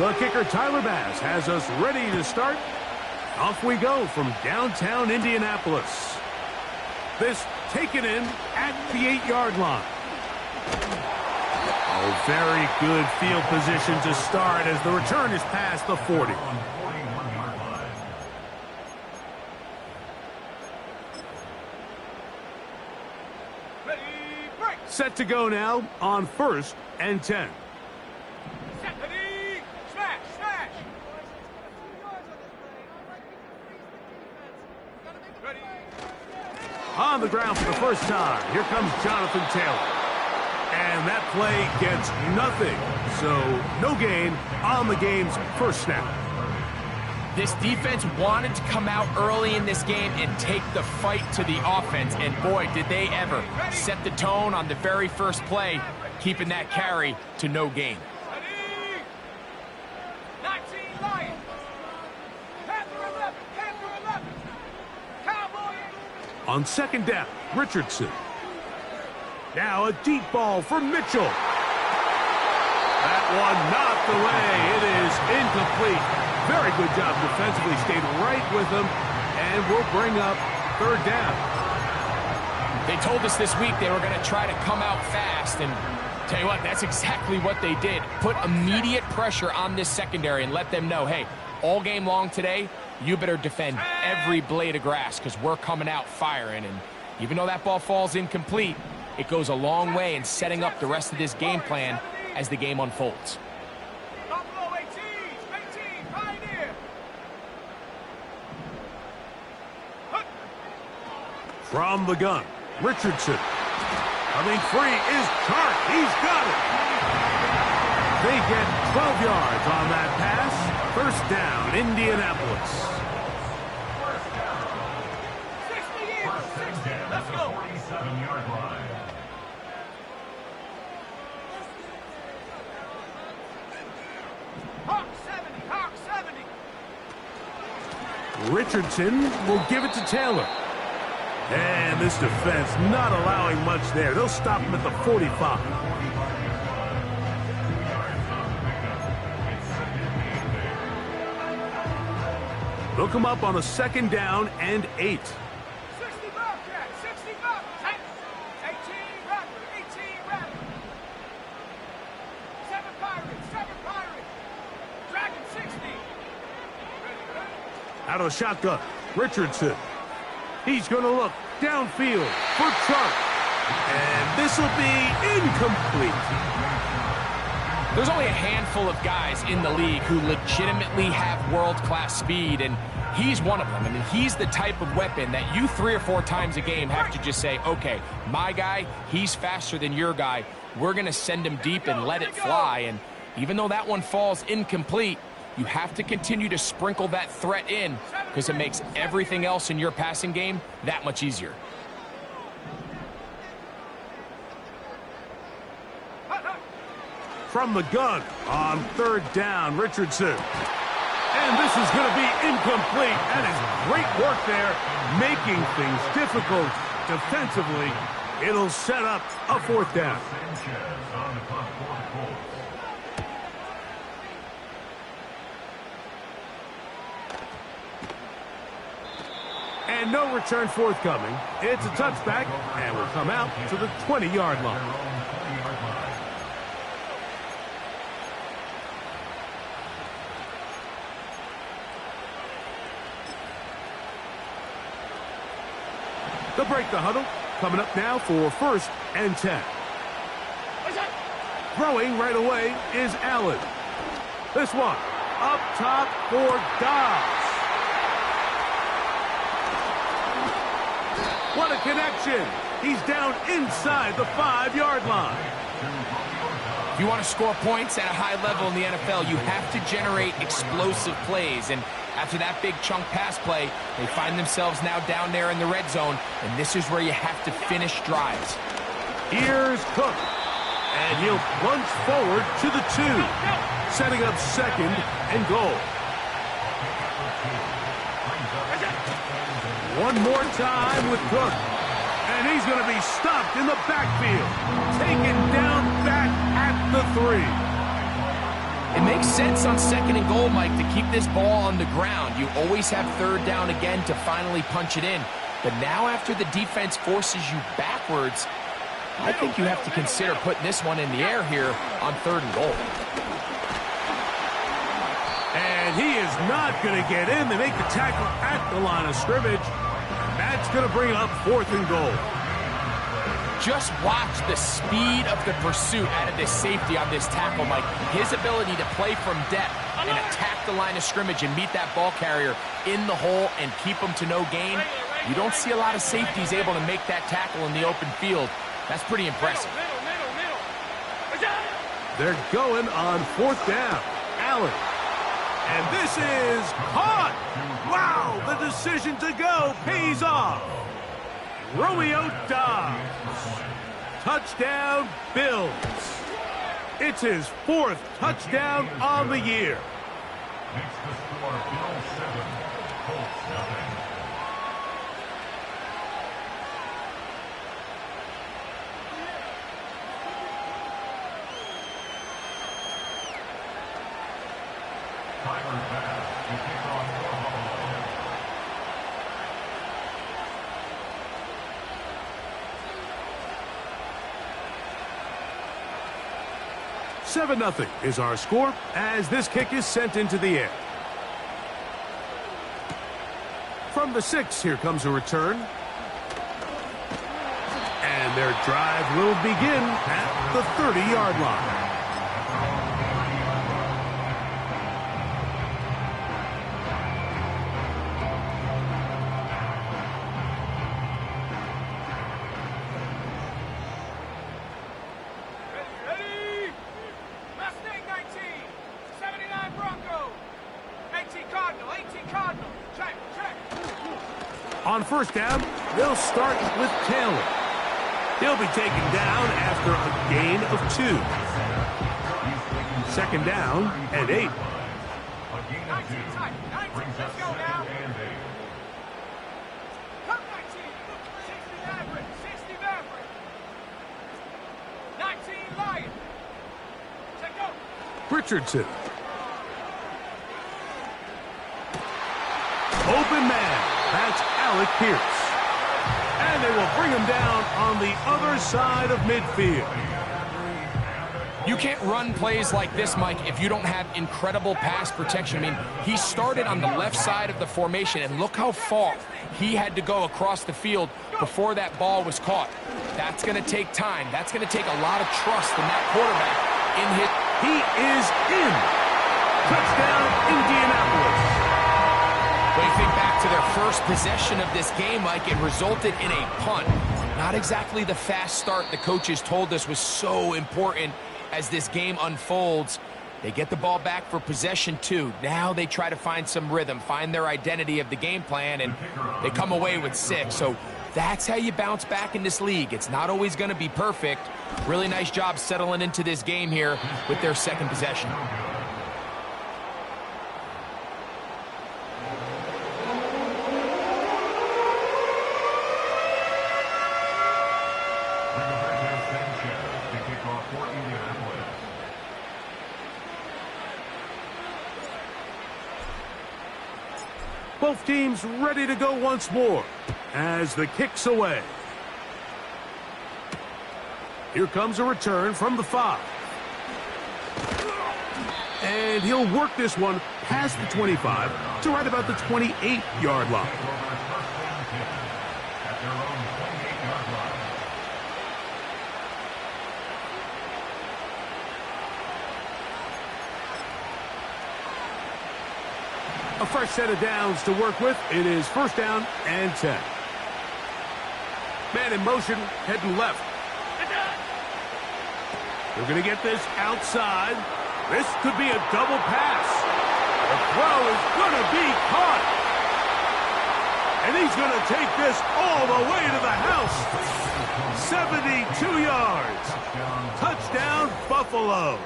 The kicker, Tyler Bass, has us ready to start. Off we go from downtown Indianapolis. This taken in at the 8-yard line. Oh, very good field position to start as the return is past the 40. Set to go now on 1st and 10. On the ground for the first time, here comes Jonathan Taylor. And that play gets nothing. So no gain on the game's first snap. This defense wanted to come out early in this game and take the fight to the offense. And boy, did they ever set the tone on the very first play, keeping that carry to no gain. On 2nd down, Richardson. Now a deep ball for Mitchell. That one knocked away. It is incomplete. Very good job defensively. Stayed right with him. And we'll bring up 3rd down. They told us this week they were going to try to come out fast. And tell you what, that's exactly what they did. Put immediate pressure on this secondary and let them know, hey, all game long today, you better defend every blade of grass because we're coming out firing. And even though that ball falls incomplete, it goes a long way in setting up the rest of this game plan as the game unfolds. From the gun, Richardson. Coming free is Chark. He's got it. They get 12 yards on that pass. 1st down, Indianapolis. 60 Let's go. 47-yard line. Hawk 70. Richardson will give it to Taylor. And this defense not allowing much there. They'll stop him at the 45. They'll come up on a 2nd down and 8. 60 Bobcat, 60 Bobcat. 18 Rattler, 18 Rattler. 7 Pirates, 7 Pirates. Dragon 60. Out of the shotgun, Richardson. He's going to look downfield for Chark. And this will be incomplete. There's only a handful of guys in the league who legitimately have world-class speed, and he's one of them. I mean, he's the type of weapon that you 3 or 4 times a game have to just say, okay, my guy, he's faster than your guy. We're going to send him deep and let it fly. And even though that one falls incomplete, you have to continue to sprinkle that threat in because it makes everything else in your passing game that much easier. From the gun on 3rd down, Richardson. And this is going to be incomplete. That is great work there, making things difficult defensively. It'll set up a 4th down. And no return forthcoming. It's a touchback, and will come out to the 20-yard line. They'll break the huddle. Coming up now for 1st and 10. Throwing right away is Allen. This one up top for Dobbs. What a connection. He's down inside the 5-yard line. If you want to score points at a high level in the NFL, you have to generate explosive plays. And after that big chunk pass play, they find themselves now down there in the red zone, and this is where you have to finish drives. Here's Cook, and he'll plunge forward to the 2, setting up 2nd and goal. One more time with Cook, and he's going to be stopped in the backfield, taken down back at the 3. It makes sense on 2nd and goal, Mike, to keep this ball on the ground. You always have 3rd down again to finally punch it in. But now after the defense forces you backwards, I think you have to consider putting this one in the air here on 3rd and goal. And he is not going to get in. They make the tackle at the line of scrimmage. That's going to bring up 4th and goal. Just watch the speed of the pursuit out of this safety on this tackle, Mike. His ability to play from depth and attack the line of scrimmage and meet that ball carrier in the hole and keep him to no gain. You don't see a lot of safeties able to make that tackle in the open field. That's pretty impressive. They're going on 4th down. Allen. And this is caught. Wow, the decision to go pays off. Romeo Dobbs. Touchdown, Bills. It's his 4th touchdown on the year. Makes the score Bills 7, Colts nothing. Tyler Bass to kick off for Buffalo. 7-0 is our score as this kick is sent into the air. From the 6, here comes a return. And their drive will begin at the 30-yard line. On 1st down, they'll start with Taylor. He'll be taken down after a gain of 2. 2nd down and 8. A gain of 2 brings us 2nd and 8. Come 19. 60 Maverick. 60 Maverick. 19 Lion. Check go. Richardson. Open man. That's Alec Pierce. And they will bring him down on the other side of midfield. You can't run plays like this, Mike, if you don't have incredible pass protection. I mean, he started on the left side of the formation, and look how far he had to go across the field before that ball was caught. That's going to take time. That's going to take a lot of trust from that quarterback in his... He is in. Touchdown, Indianapolis. When you think back to their first possession of this game, Mike, it resulted in a punt. Not exactly the fast start the coaches told us was so important as this game unfolds. They get the ball back for possession 2. Now they try to find some rhythm, find their identity of the game plan, and they come away with 6. So that's how you bounce back in this league. It's not always going to be perfect. Really nice job settling into this game here with their 2nd possession. Both teams ready to go once more as the kick's away. Here comes a return from the 5. And he'll work this one past the 25 to right about the 28-yard line. A fresh set of downs to work with. It is 1st down and 10. Man in motion, heading left. They're going to get this outside. This could be a double pass. The throw is going to be caught. And he's going to take this all the way to the house. 72 yards. Touchdown, Buffalo.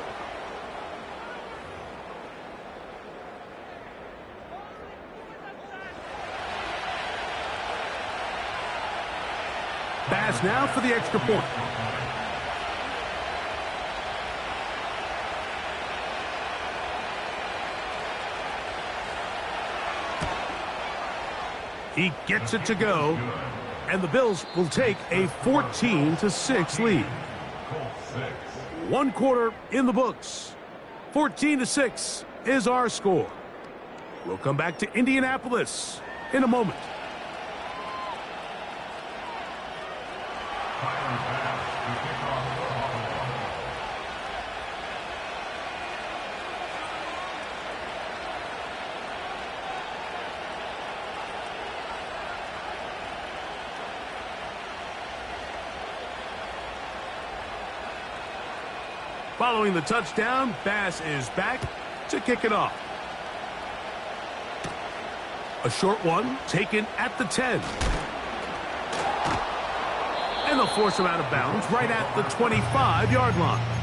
Pass now for the extra point. He gets it to go, and the Bills will take a 14-6 lead. One quarter in the books. 14-6 is our score. We'll come back to Indianapolis in a moment. Following the touchdown, Bass is back to kick it off. A short one taken at the 10. And they'll force him out of bounds right at the 25-yard line.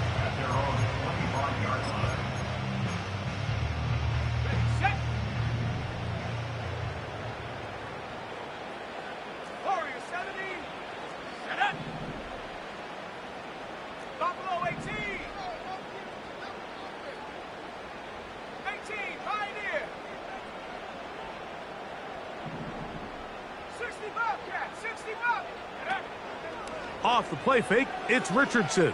Off the play fake, it's Richardson.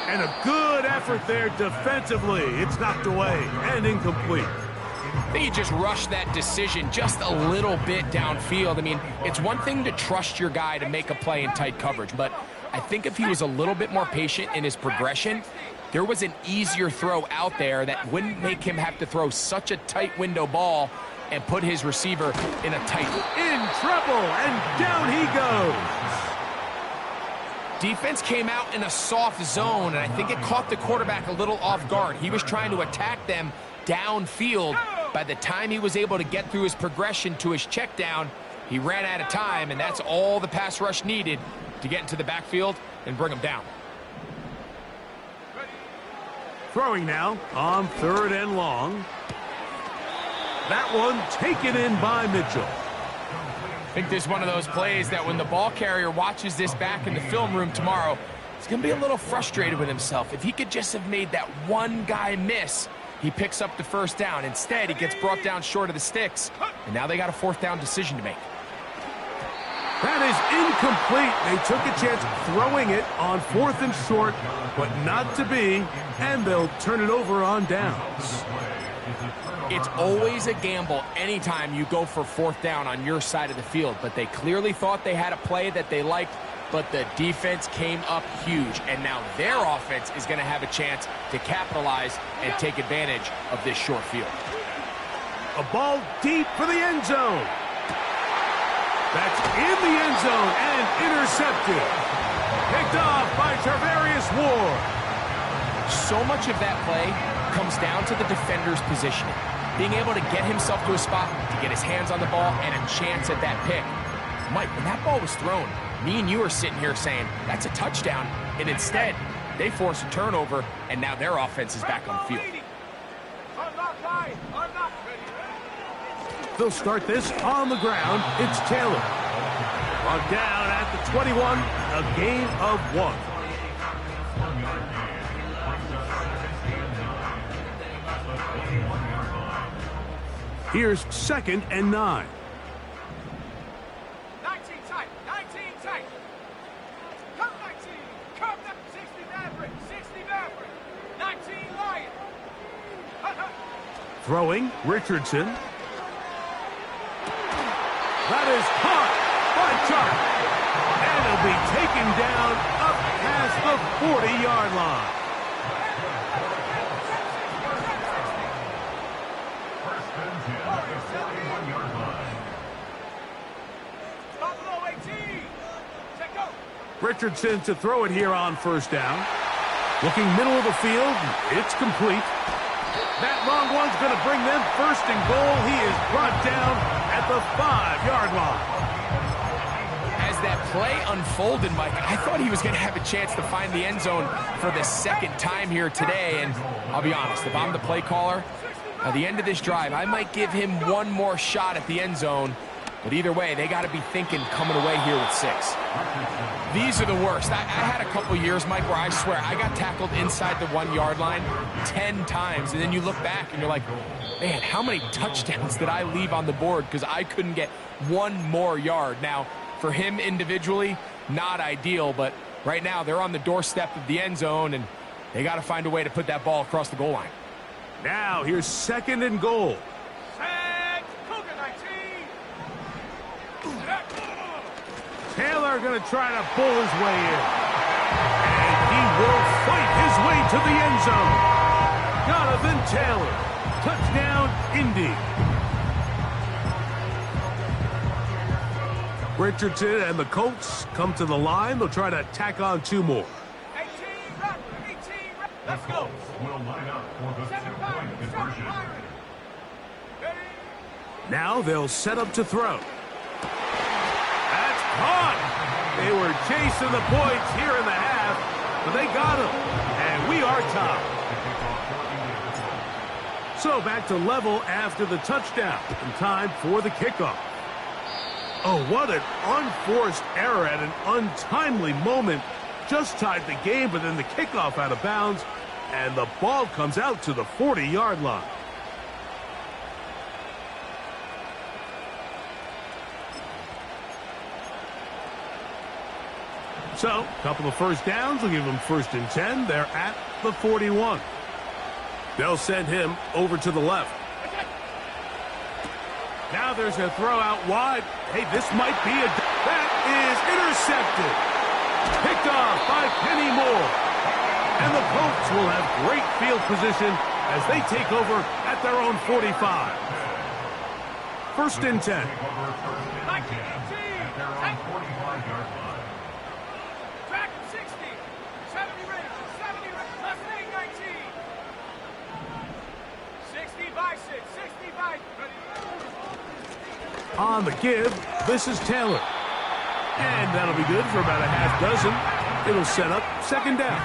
And a good effort there defensively. It's knocked away and incomplete. I think he just rushed that decision just a little bit downfield. I mean, it's one thing to trust your guy to make a play in tight coverage, but I think if he was a little bit more patient in his progression, there was an easier throw out there that wouldn't make him have to throw such a tight window ball and put his receiver in a tight. In trouble, and down he goes. Defense came out in a soft zone, and I think it caught the quarterback a little off guard. He was trying to attack them downfield. By the time he was able to get through his progression to his check down, he ran out of time, and that's all the pass rush needed to get into the backfield and bring him down. Throwing now on 3rd and long. That one taken in by Mitchell. I think this is one of those plays that when the ball carrier watches this back in the film room tomorrow, he's going to be a little frustrated with himself. If he could just have made that one guy miss, he picks up the first down. Instead, he gets brought down short of the sticks, and now they got a 4th down decision to make. That is incomplete. They took a chance throwing it on 4th and short, but not to be, and they'll turn it over on downs. It's always a gamble anytime you go for 4th down on your side of the field, but they clearly thought they had a play that they liked, but the defense came up huge, and now their offense is going to have a chance to capitalize and take advantage of this short field. A ball deep for the end zone. That's in the end zone and intercepted. Picked off by Tarvarius Ward. So much of that play comes down to the defender's positioning. Being able to get himself to a spot, to get his hands on the ball, and a chance at that pick. Mike, when that ball was thrown, me and you are sitting here saying, that's a touchdown, and instead, they force a turnover, and now their offense is back on the field. They'll start this on the ground. It's Taylor. Brought down at the 21, a gain of 1. Here's 2nd and 9. 19 tight, 19 tight. Come 19, come 60 Maverick, 60 Maverick, 19 Lion. Throwing, Richardson. That is caught by Chuck. And he'll be taken down up past the 40-yard line. Richardson to throw it here on 1st down. Looking middle of the field. It's complete. That long one's going to bring them 1st and goal. He is brought down at the 5-yard line. As that play unfolded, Mike, I thought he was going to have a chance to find the end zone for the 2nd time here today. And I'll be honest, if I'm the play caller, at the end of this drive, I might give him one more shot at the end zone But either way, they got to be thinking coming away here with 6. These are the worst. I had a couple years, Mike, where I swear I got tackled inside the 1-yard line 10 times. And then you look back and you're like, man, how many touchdowns did I leave on the board because I couldn't get one more yard? Now, for him individually, not ideal, but right now they're on the doorstep of the end zone, and they got to find a way to put that ball across the goal line. Now here's 2nd and goal. Set. Cougar 19. Taylor going to try to pull his way in. And he will fight his way to the end zone. Jonathan Taylor. Touchdown, Indy. Richardson and the Colts come to the line. They'll try to tack on 2 more. 18, let's go. Will line up for the 2-point conversion. Now they'll set up to throw. That's caught. They were chasing the points here in the half, but they got them. And we are tied. So back to level after the touchdown. And time for the kickoff. Oh, what an unforced error at an untimely moment. Just tied the game, but then the kickoff out of bounds, and the ball comes out to the 40-yard line. So, a couple of first downs will give them 1st and 10. They're at the 41. They'll send him over to the left. Now there's a throw out wide. Hey, this might be a... That is intercepted. Picked off by Penny Moore. And the Colts will have great field position as they take over at their own 45. 1st and 10. 19, 18. Track 60. 70 range. 70 range. Less than 19. 60 by 6. 60 by... On the give, this is Taylor. And that'll be good for about a half dozen. It'll set up 2nd down.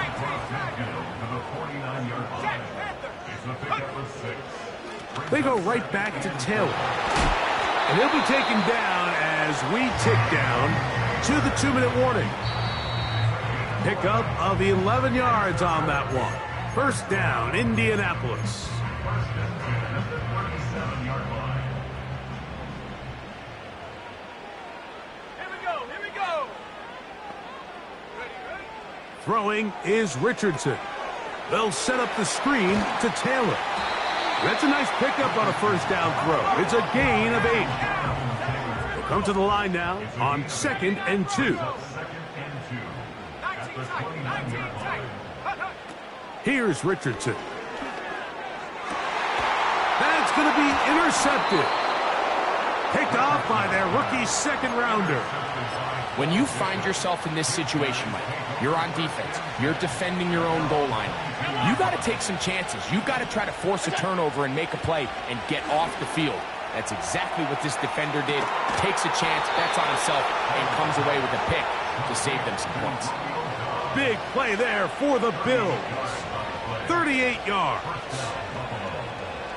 They go right back to Taylor. And he'll be taken down as we tick down to the 2-minute warning. Pickup of 11 yards on that one. 1st down, Indianapolis. Throwing is Richardson. They'll set up the screen to Taylor. That's a nice pickup on a 1st down throw. It's a gain of 8. They'll come to the line now on 2nd and 2. Here's Richardson. That's going to be intercepted. Picked off by their rookie 2nd rounder. When you find yourself in this situation, Mike, you're on defense, you're defending your own goal line, you got to take some chances. You got to try to force a turnover and make a play and get off the field. That's exactly what this defender did. Takes a chance, bets on himself, and comes away with a pick to save them some points. Big play there for the Bills. 38 yards.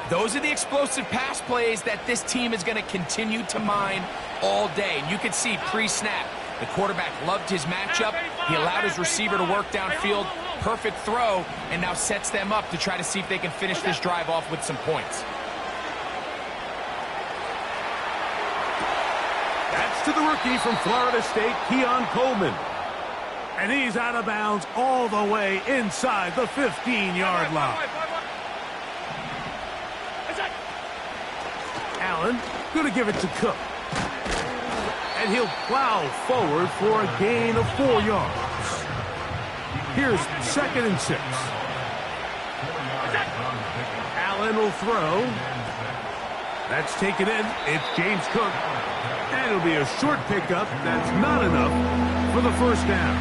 Those are the explosive pass plays that this team is going to continue to mine all day. And you can see pre-snap, the quarterback loved his matchup. He allowed his receiver to work downfield. Perfect throw, and now sets them up to try to see if they can finish this drive off with some points. That's to the rookie from Florida State, Keon Coleman. And he's out of bounds all the way inside the 15-yard line. Allen going to give it to Cook. And he'll plow forward for a gain of 4 yards. Here's 2nd and 6. Allen will throw. That's taken in. It's James Cook. And it'll be a short pickup. That's not enough for the 1st down.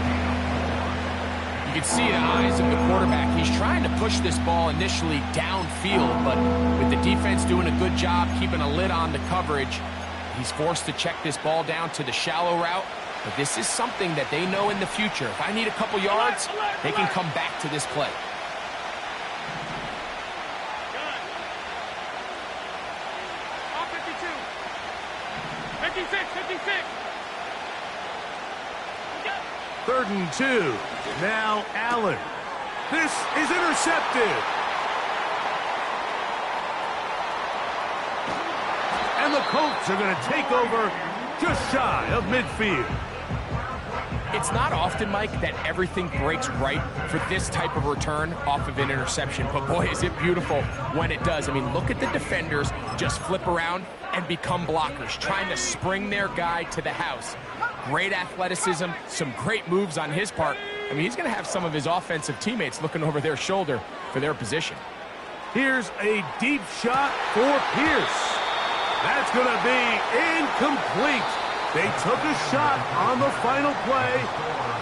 You can see the eyes of the quarterback. He's trying to push this ball initially downfield, but with the defense doing a good job keeping a lid on the coverage, he's forced to check this ball down to the shallow route. But this is something that they know in the future. If I need a couple yards, they can come back to this play. Good. 52. 56. Third and 2. Now Allen. This is intercepted. And the Colts are going to take over just shy of midfield. It's not often, Mike, that everything breaks right for this type of return off of an interception. But boy, is it beautiful when it does. I mean, look at the defenders just flip around and become blockers, trying to spring their guy to the house. Great athleticism, some great moves on his part. I mean, he's going to have some of his offensive teammates looking over their shoulder for their position. Here's a deep shot for Pierce. That's going to be incomplete. They took a shot on the final play.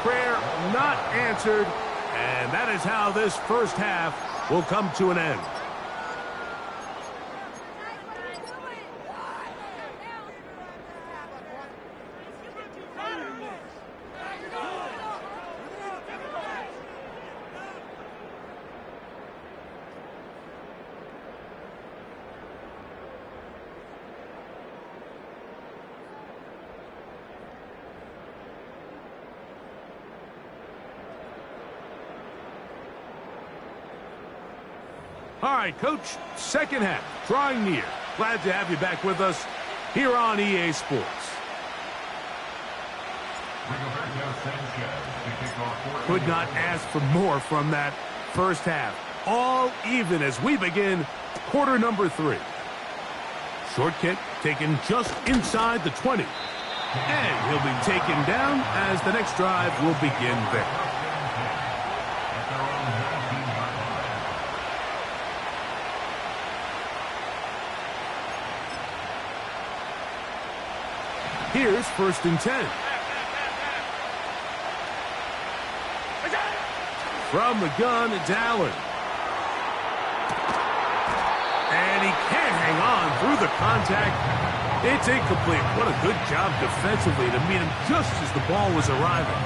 Prayer not answered. And that is how this first half will come to an end. All right, Coach, second half, drawing near. Glad to have you back with us here on EA Sports. Could not ask for more from that first half. All even as we begin quarter number 3. Short kick taken just inside the 20. And he'll be taken down as the next drive will begin there. Here's first and 10. From the gun, it's Allen. And he can't hang on through the contact. It's incomplete. What a good job defensively to meet him just as the ball was arriving.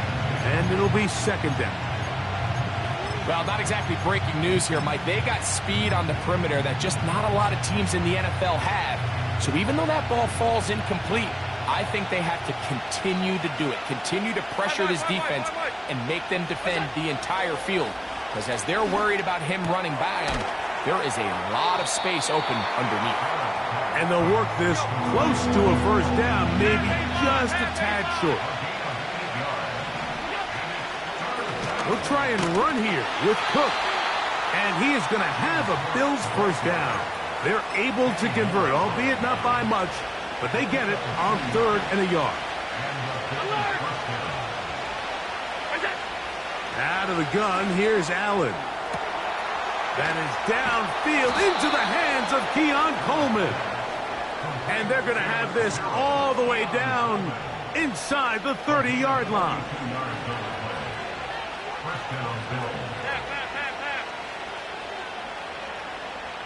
And it'll be second down. Well, not exactly breaking news here, Mike. They got speed on the perimeter that just not a lot of teams in the NFL have. So even though that ball falls incomplete, I think they have to continue to do it, continue to pressure this defense and make them defend the entire field. Because as they're worried about him running by them, there is a lot of space open underneath. And they'll work this close to a first down, maybe just a tad short. We'll try and run here with Cook. And he is going to have a Bills first down. They're able to convert, albeit not by much. But they get it on 3rd and a yard. Out of the gun, here's Allen. That is downfield into the hands of Keon Coleman. And they're going to have this all the way down inside the 30-yard line.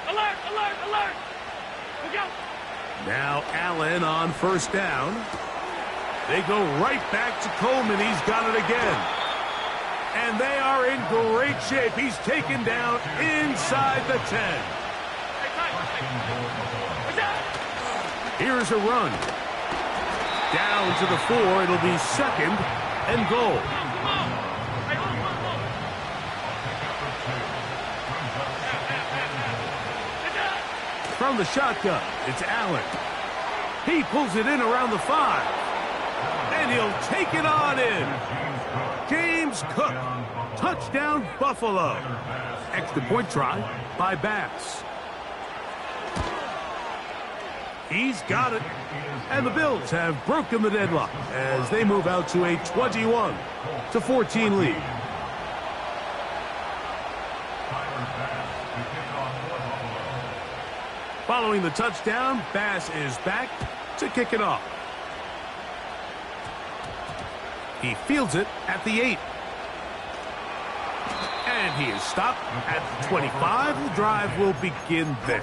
Alert, alert, alert! Look out! Now Allen on first down. They go right back to Coleman. He's got it again. And they are in great shape. He's taken down inside the 10. Here's a run. Down to the 4. It'll be second and goal. From the shotgun, it's Allen. He pulls it in around the 5. And he'll take it on in. James Cook. Touchdown, Buffalo. Extra point try by Bass. He's got it. And the Bills have broken the deadlock as they move out to a 21-14 lead. Following the touchdown, Bass is back to kick it off. He fields it at the 8. And he is stopped at the 25. The drive will begin there.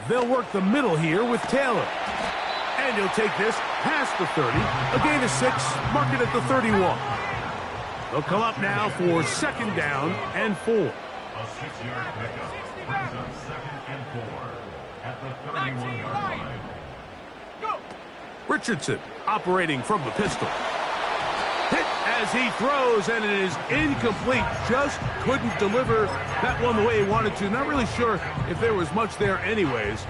They'll work the middle here with Taylor. And he'll take this past the 30. A gain of 6, mark it at the 31. They'll come up now for second down and 4. A 6-yard pickup brings up 2nd and 4 at the 31-yard line. Richardson operating from the pistol. Hit as he throws, and it is incomplete. Just couldn't deliver that one the way he wanted to. Not really sure if there was much there anyways.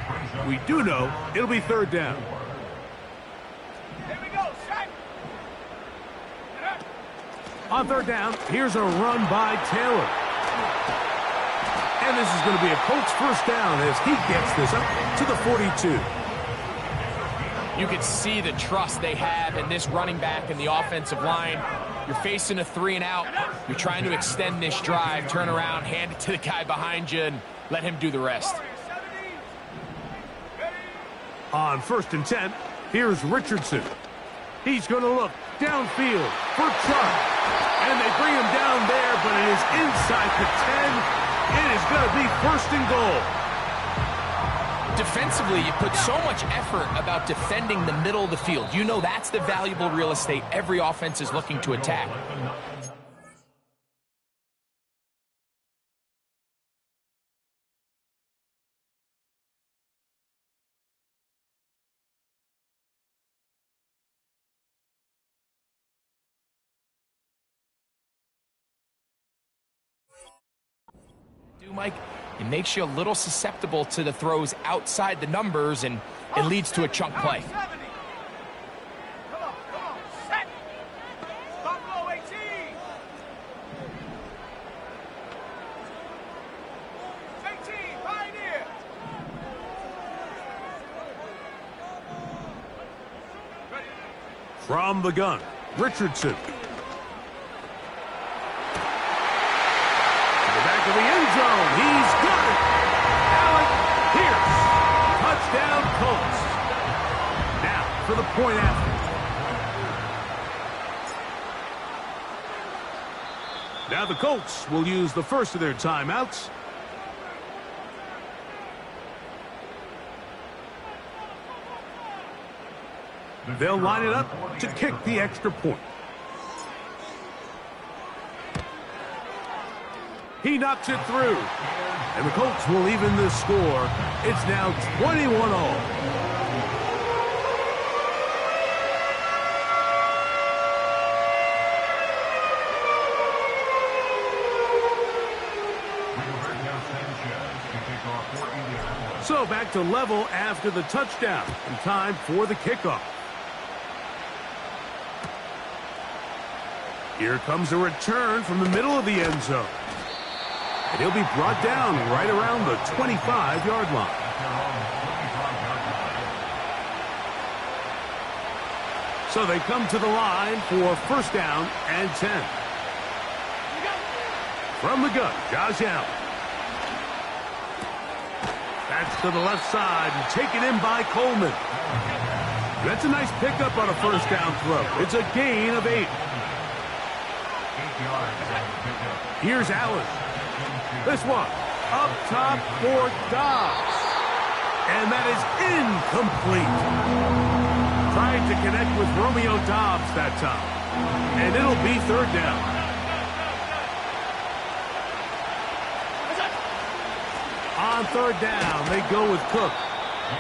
We do know it'll be third down. Here we go, set. On third down, here's a run by Taylor. And this is going to be a Colts first down as he gets this up to the 42. You can see the trust they have in this running back and the offensive line. You're facing a 3-and-out. You're trying to extend this drive, turn around, hand it to the guy behind you, and let him do the rest. On 1st and 10, here's Richardson. He's going to look downfield for Chubb. And they bring him down there, but it is inside the 10. It is going to be 1st and goal. Defensively, you put so much effort about defending the middle of the field. You know that's the valuable real estate every offense is looking to attack. Mike, it makes you a little susceptible to the throws outside the numbers, and it leads to a chunk play. Come on, set. Buffalo 18. 18, Pioneer. From the gun, Richardson. To the end zone. He's got it. Alec Pierce. Touchdown Colts. Now for the point after. Now the Colts will use the first of their timeouts. They'll line it up to kick the extra point. He knocks it through. And the Colts will even the score. It's now 21-all. So back to level after the touchdown. And time for the kickoff. Here comes a return from the middle of the end zone. And he'll be brought down right around the 25-yard line. So they come to the line for first down and 10. From the gun, Josh Allen. That's to the left side and taken in by Coleman. That's a nice pickup on a first down throw. It's a gain of 8. Here's Allen. This one, up top for Dobbs. And that is incomplete. Trying to connect with Romeo Dobbs that time. And it'll be third down. On third down, they go with Cook.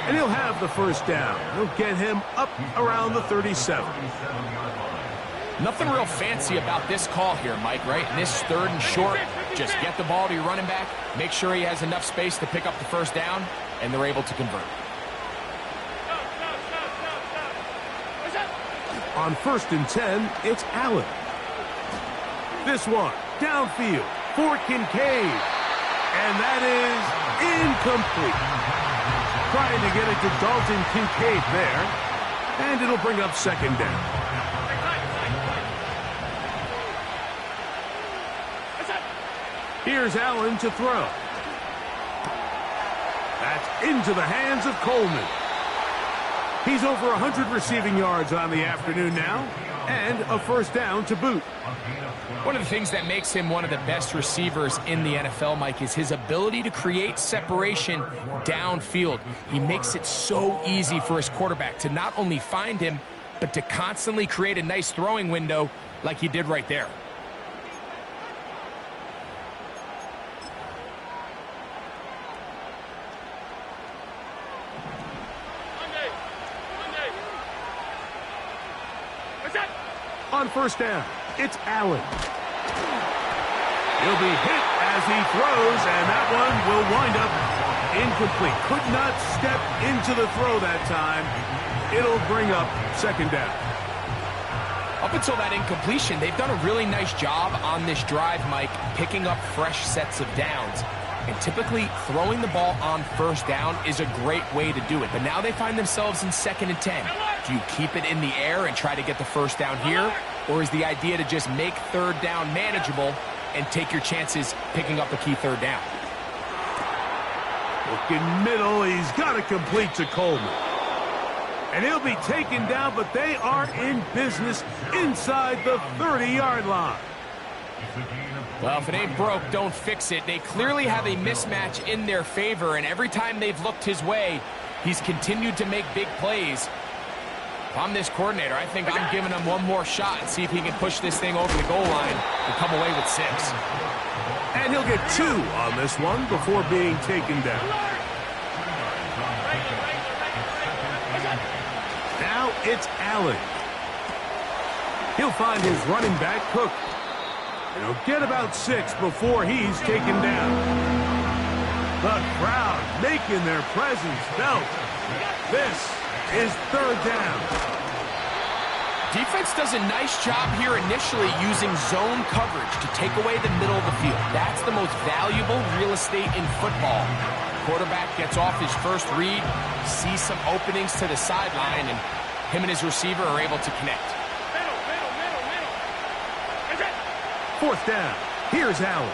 And he'll have the first down. He'll get him up around the 37. Nothing real fancy about this call here, Mike, right? In this 3rd and short, just get the ball to your running back, make sure he has enough space to pick up the first down, and they're able to convert. On 1st and 10, it's Allen. This one, downfield for Kincaid. And that is incomplete. Trying to get it to Dalton Kincaid there. And it'll bring up second down. Here's Allen to throw. That's into the hands of Coleman. He's over 100 receiving yards on the afternoon now, and a first down to boot. One of the things that makes him one of the best receivers in the NFL, Mike, is his ability to create separation downfield. He makes it so easy for his quarterback to not only find him, but to constantly create a nice throwing window like he did right there. On first down, it's Allen. He'll be hit as he throws, and that one will wind up incomplete. Could not step into the throw that time. It'll bring up second down. Up until that incompletion, they've done a really nice job on this drive, Mike, picking up fresh sets of downs. And typically, throwing the ball on first down is a great way to do it. But now they find themselves in 2nd and 10. Do you keep it in the air and try to get the first down here? Or is the idea to just make third down manageable and take your chances picking up a key third down? Looking middle, he's got to complete to Coleman. And he'll be taken down, but they are in business inside the 30-yard line. Well, if it ain't broke, don't fix it. They clearly have a mismatch in their favor, and every time they've looked his way, he's continued to make big plays. If I'm this coordinator, I think I'm giving him one more shot and see if he can push this thing over the goal line and come away with 6. And he'll get 2 on this one before being taken down. Now it's Allen. He'll find his running back, Cook. And he'll get about 6 before he's taken down. The crowd making their presence felt. This is third down. Defense does a nice job here initially using zone coverage to take away the middle of the field. That's the most valuable real estate in football. Quarterback gets off his first read, sees some openings to the sideline, and him and his receiver are able to connect. Fourth down. Here's Allen.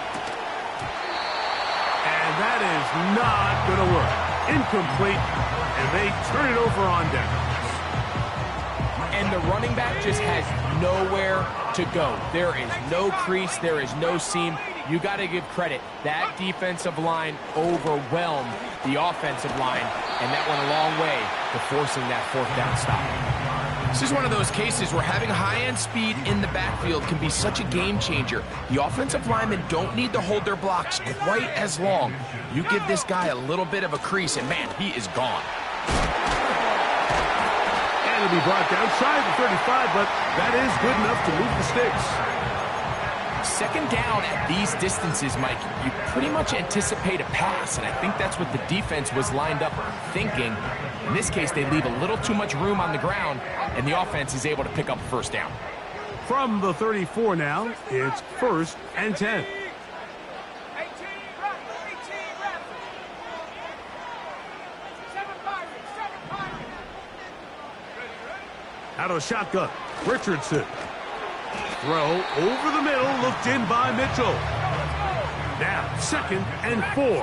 And that is not going to work. Incomplete, and they turn it over on downs. And the running back just has nowhere to go. There is no crease. There is no seam. You got to give credit. That defensive line overwhelmed the offensive line, and that went a long way to forcing that fourth down stop. This is one of those cases where having high-end speed in the backfield can be such a game changer. The offensive linemen don't need to hold their blocks quite as long. You give this guy a little bit of a crease, and man, he is gone. And it'll be brought down shy of the 35, but that is good enough to move the sticks. Second down at these distances, Mike, you pretty much anticipate a pass, and I think that's what the defense was lined up thinking. In this case, they leave a little too much room on the ground, and the offense is able to pick up a first down. From the 34 now, it's 1st and 10. 18 Raptors. 7 Pirates. Out of the shotgun, Richardson. Throw over the middle, looked in by Mitchell. Now 2nd and 4. It's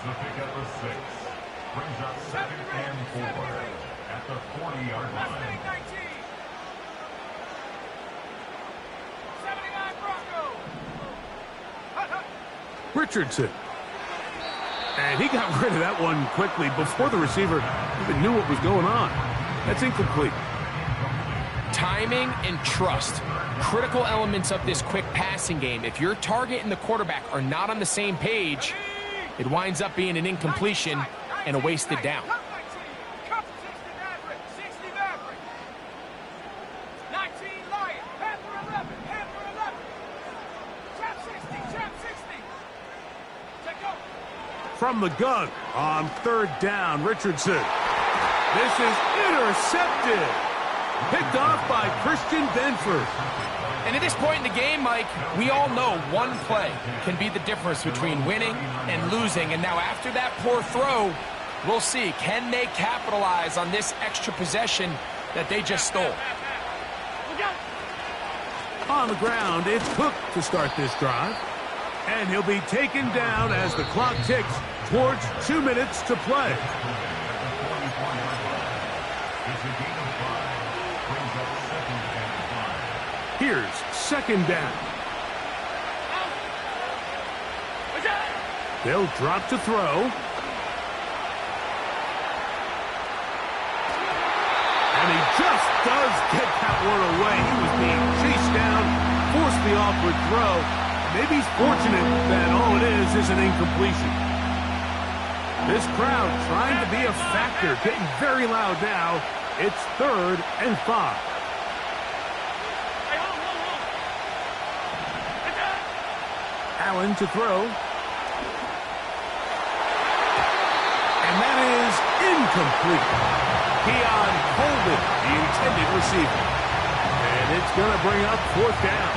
a pickup of 6. Brings up 2nd and 4 at the 40-yard line. 79 Broncos. Richardson. And he got rid of that one quickly before the receiver even knew what was going on. That's incomplete. Timing and trust, critical elements of this quick passing game. If your target and the quarterback are not on the same page, it winds up being an incompletion and a wasted down. 19 Lion. Panther 11. Trap 60. Take over. From the gun on 3rd down, Richardson. This is intercepted. Picked off by Christian Benford. And at this point in the game, Mike, we all know one play can be the difference between winning and losing. And now after that poor throw, we'll see. Can they capitalize on this extra possession that they just stole? On the ground, it's Cook to start this drive. And he'll be taken down as the clock ticks towards 2 minutes to play. It's a gain of 5. Brings up 2nd and 5. Here's 2nd down. They'll drop to throw. And he just does get that one away. He was being chased down, forced the awkward throw. Maybe he's fortunate that all it is an incompletion. This crowd trying to be a factor, getting very loud now. It's 3rd and 5. Allen to throw. And that is incomplete. Keon Holden, the intended receiver. And it's going to bring up 4th down.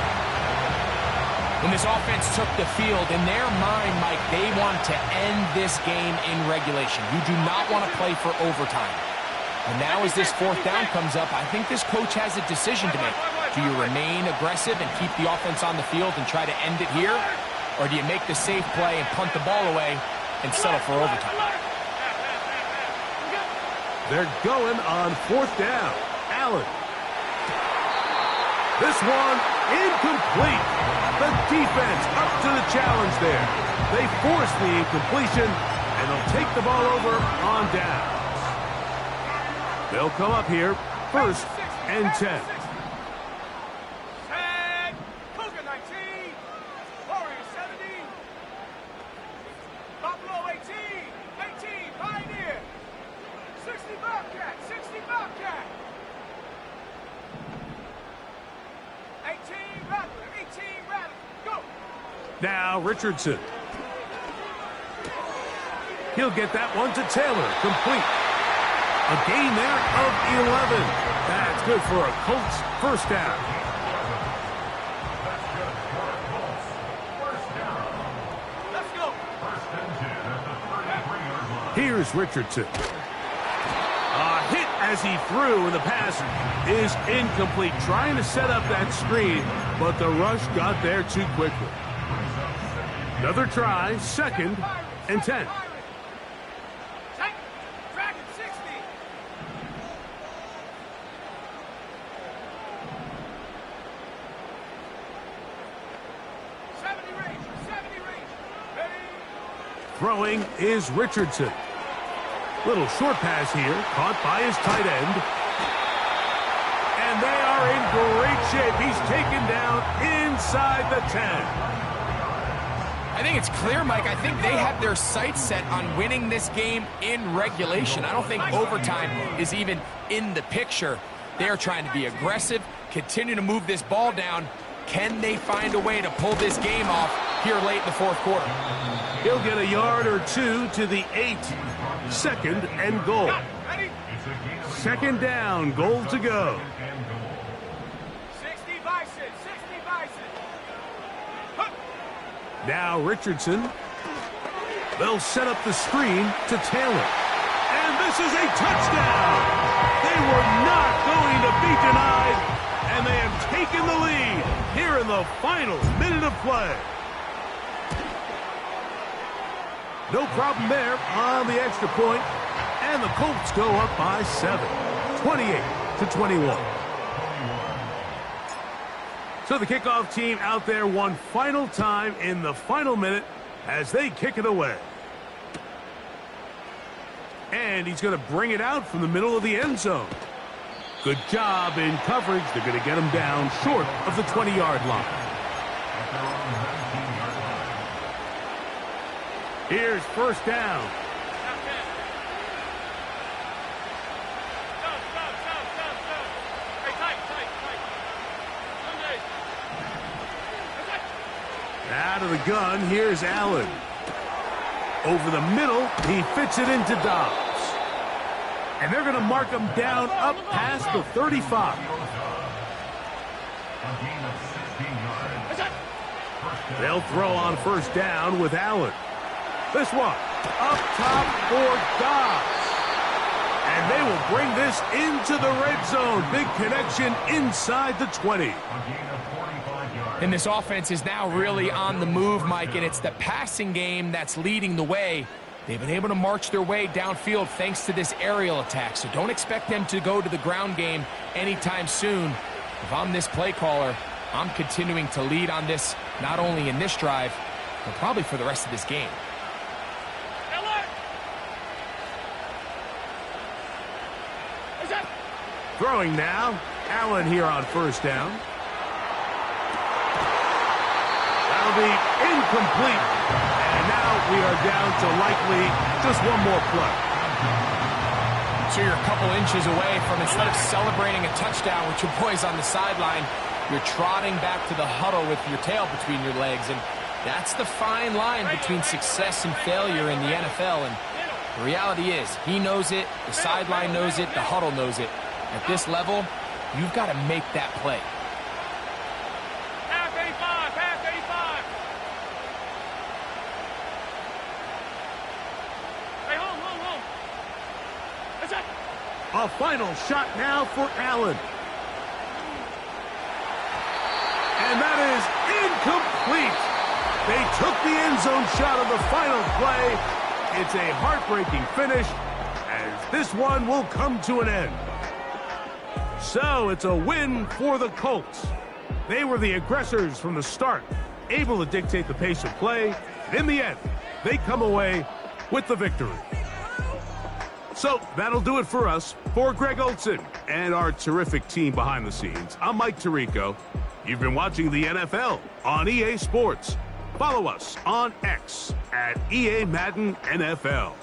When this offense took the field, in their mind, Mike, they want to end this game in regulation. You do not want to play for overtime. And now as this 4th down comes up, I think this coach has a decision to make. Do you remain aggressive and keep the offense on the field and try to end it here? Or do you make the safe play and punt the ball away and settle for overtime? They're going on 4th down. Allen. This one incomplete. The defense up to the challenge there. They force the incompletion, and they'll take the ball over on downs. They'll come up here, 1st and 10. Cougar 19, Warriors 17, Buffalo 18, 18, Pioneer, 60 Bobcat, 60 Bobcat, 18 Rattler, 18 Rattler, go! Now Richardson. He'll get that one to Taylor, complete. A gain there of 11. That's good for a Colts 1st down. That's good for a Colts. 1st down. Let's go! 1st and 10 at the 33-yard line. Here's Richardson. A hit as he threw, and the pass is incomplete. Trying to set up that screen, but the rush got there too quickly. Another try, 2nd and 10. Dragon 60. Throwing is Richardson. Little short pass here, caught by his tight end. And they are in great shape. He's taken down inside the 10. I think it's clear, Mike. I think they have their sights set on winning this game in regulation. I don't think overtime is even in the picture. They're trying to be aggressive, continue to move this ball down. Can they find a way to pull this game off here late in the 4th quarter? He'll get a yard or two to the 8. 2nd and goal. 2nd down, goal to go. 60 Bison, 60 Bison. Now Richardson. They'll set up the screen to Taylor. And this is a touchdown. They were not going to be denied, and they have taken the lead here in the final minute of play. No problem there on the extra point, and the Colts go up by 7, 28-21. So the kickoff team out there one final time in the final minute as they kick it away. And he's going to bring it out from the middle of the end zone. Good job in coverage. They're going to get him down short of the 20-yard line. Here's 1st down. Out of the gun, here's Allen. Over the middle, he fits it into Dobbs. And they're going to mark him down up past the 35. They'll throw on 1st down with Allen. This one, up top for Dobbs. And they will bring this into the red zone. Big connection inside the 20. And this offense is now really on the move, Mike, and it's the passing game that's leading the way. They've been able to march their way downfield thanks to this aerial attack, so don't expect them to go to the ground game anytime soon. If I'm this play caller, I'm continuing to lead on this, not only in this drive, but probably for the rest of this game. Throwing now, Allen here on first down. That'll be incomplete. And now we are down to likely just one more play. So you're a couple inches away from, instead of celebrating a touchdown with your boys on the sideline, you're trotting back to the huddle with your tail between your legs. And that's the fine line between success and failure in the NFL. And the reality is, he knows it, the sideline knows it, the huddle knows it. At this level, you've got to make that play. Half 85, half 85. Hey, home. That's it. A final shot now for Allen. And that is incomplete. They took the end zone shot of the final play. It's a heartbreaking finish, as this one will come to an end. So it's a win for the Colts. They were the aggressors from the start, able to dictate the pace of play. And in the end, they come away with the victory. So that'll do it for us. For Greg Olson and our terrific team behind the scenes, I'm Mike Tirico. You've been watching the NFL on EA Sports. Follow us on X at EA Madden NFL.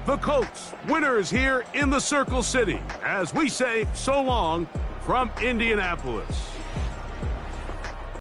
The Colts, winners here in the Circle City, as we say so long from Indianapolis.